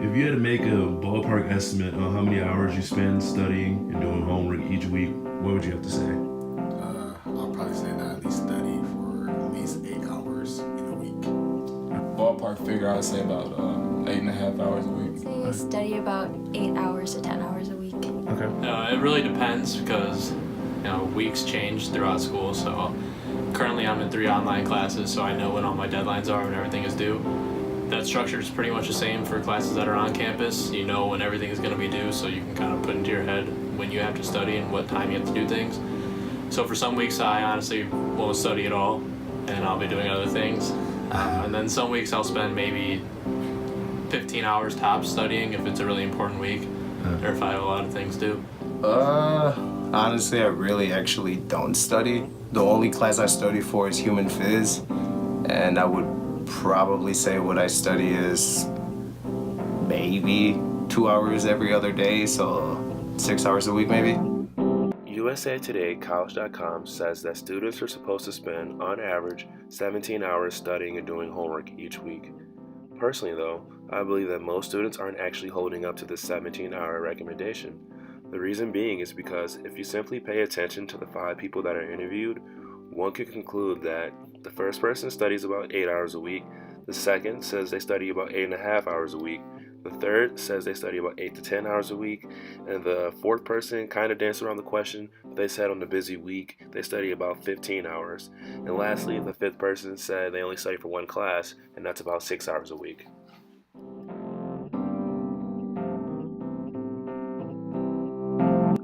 If you had to make a ballpark estimate on how many hours you spend studying and doing homework each week, what would you have to say? I'll probably say that I at least study for at least 8 hours in a week. Ballpark figure, I'd say about 8.5 hours a week. I study about 8 hours to 10 hours a week. Okay. It really depends because weeks change throughout school. So currently I'm in 3 online classes, so I know when all my deadlines are and everything is due. That structure is pretty much the same for classes that are on campus. You know when everything is going to be due, so you can kind of put into your head when you have to study and what time you have to do things. So for some weeks I honestly won't study at all, and I'll be doing other things. And then some weeks I'll spend maybe 15 hours tops studying if it's a really important week, or if I have a lot of things due. Honestly, I really actually don't study. The only class I study for is human phys, and I would probably say what I study is maybe 2 hours every other day, so 6 hours a week maybe. USA Today College.com says that students are supposed to spend, on average, 17 hours studying and doing homework each week. Personally, though, I believe that most students aren't actually holding up to the 17-hour recommendation. The reason being is because if you simply pay attention to the 5 people that are interviewed, one could conclude that the first person studies about 8 hours a week, the second says they study about 8.5 hours a week, the third says they study about 8 to 10 hours a week, and the fourth person kind of danced around the question. They said on the busy week they study about 15 hours. And lastly, the fifth person said they only study for one class, and that's about 6 hours a week.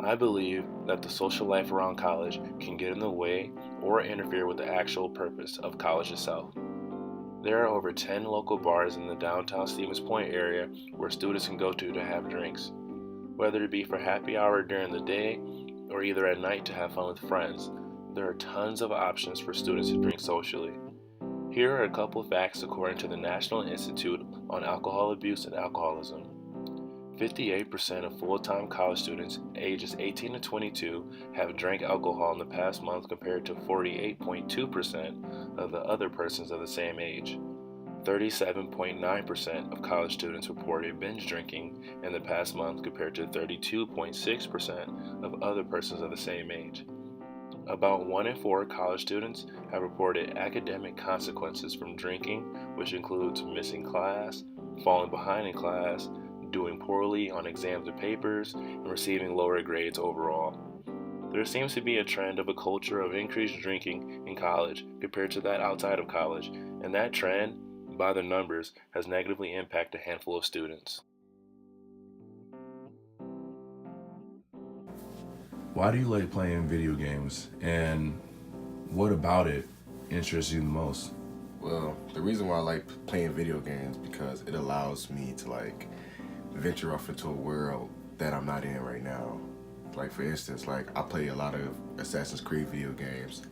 I believe that the social life around college can get in the way or interfere with the actual purpose of college itself. There are over 10 local bars in the downtown Stevens Point area where students can go to have drinks, whether it be for happy hour during the day or either at night to have fun with friends. There are tons of options for students to drink socially. Here are a couple of facts according to the National Institute on Alcohol Abuse and Alcoholism. 58% of full-time college students ages 18 to 22 have drank alcohol in the past month compared to 48.2% of the other persons of the same age. 37.9% of college students reported binge drinking in the past month compared to 32.6% of other persons of the same age. About 1 in 4 college students have reported academic consequences from drinking, which includes missing class, falling behind in class, doing poorly on exams or papers, and receiving lower grades overall. There seems to be a trend of a culture of increased drinking in college compared to that outside of college, and that trend, by the numbers, has negatively impacted a handful of students. Why do you like playing video games, and what about it interests you the most? Well, the reason why I like playing video games because it allows me to venture off into a world that I'm not in right now. Like for instance, I play a lot of Assassin's Creed video games,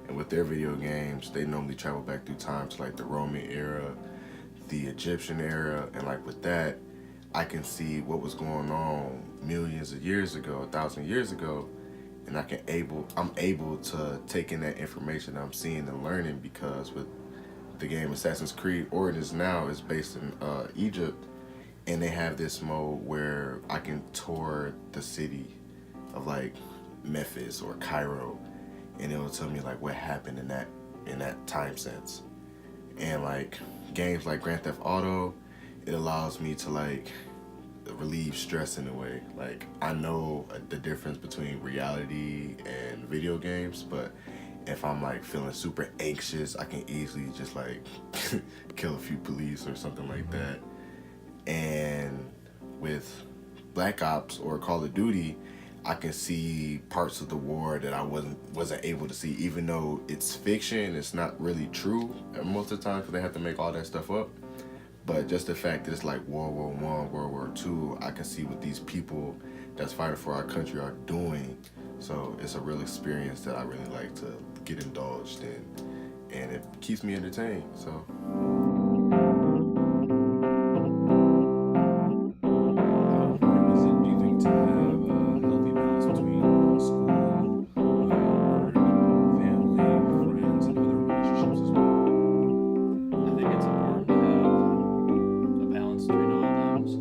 and with their video games, they normally travel back through time to the Roman era, the Egyptian era, and with that, I can see what was going on millions of years ago, 1,000 years ago, and I'm able to take in that information I'm seeing and learning because with the game Assassin's Creed Origins now is based in Egypt. And they have this mode where I can tour the city of Memphis or Cairo, and it will tell me what happened in that time sense. And games like Grand Theft Auto, it allows me to relieve stress in a way. I know the difference between reality and video games, but if I'm feeling super anxious, I can easily just kill a few police or something like that. And with Black Ops or Call of Duty, I can see parts of the war that I wasn't able to see, even though it's fiction. It's not really true most of the time because they have to make all that stuff up. But just the fact that it's World War I, World War II, I can see what these people that's fighting for our country are doing. So it's a real experience that I really like to get indulged in, and it keeps me entertained. So. I think it's important to have a balance between all of them. So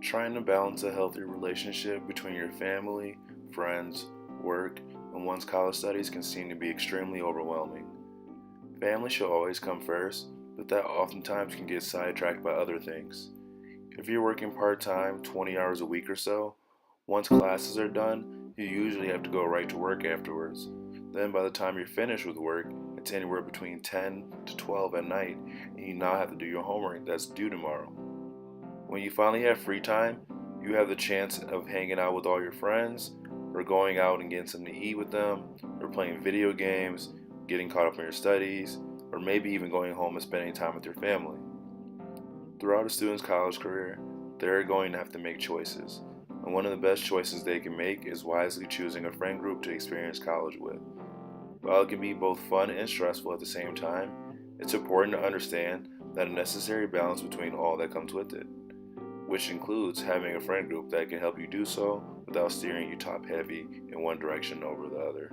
Trying to balance a healthy relationship between your family, friends, work, and one's college studies can seem to be extremely overwhelming. Family should always come first, but that oftentimes can get sidetracked by other things. If you're working part-time, 20 hours a week or so, once classes are done, you usually have to go right to work afterwards. Then by the time you're finished with work, it's anywhere between 10 to 12 at night, and you now have to do your homework that's due tomorrow. When you finally have free time, you have the chance of hanging out with all your friends, or going out and getting something to eat with them, or playing video games, getting caught up in your studies, or maybe even going home and spending time with your family. Throughout a student's college career, they're going to have to make choices, and one of the best choices they can make is wisely choosing a friend group to experience college with. While it can be both fun and stressful at the same time, it's important to understand that a necessary balance between all that comes with it, which includes having a friend group that can help you do so without steering you top heavy in one direction over the other.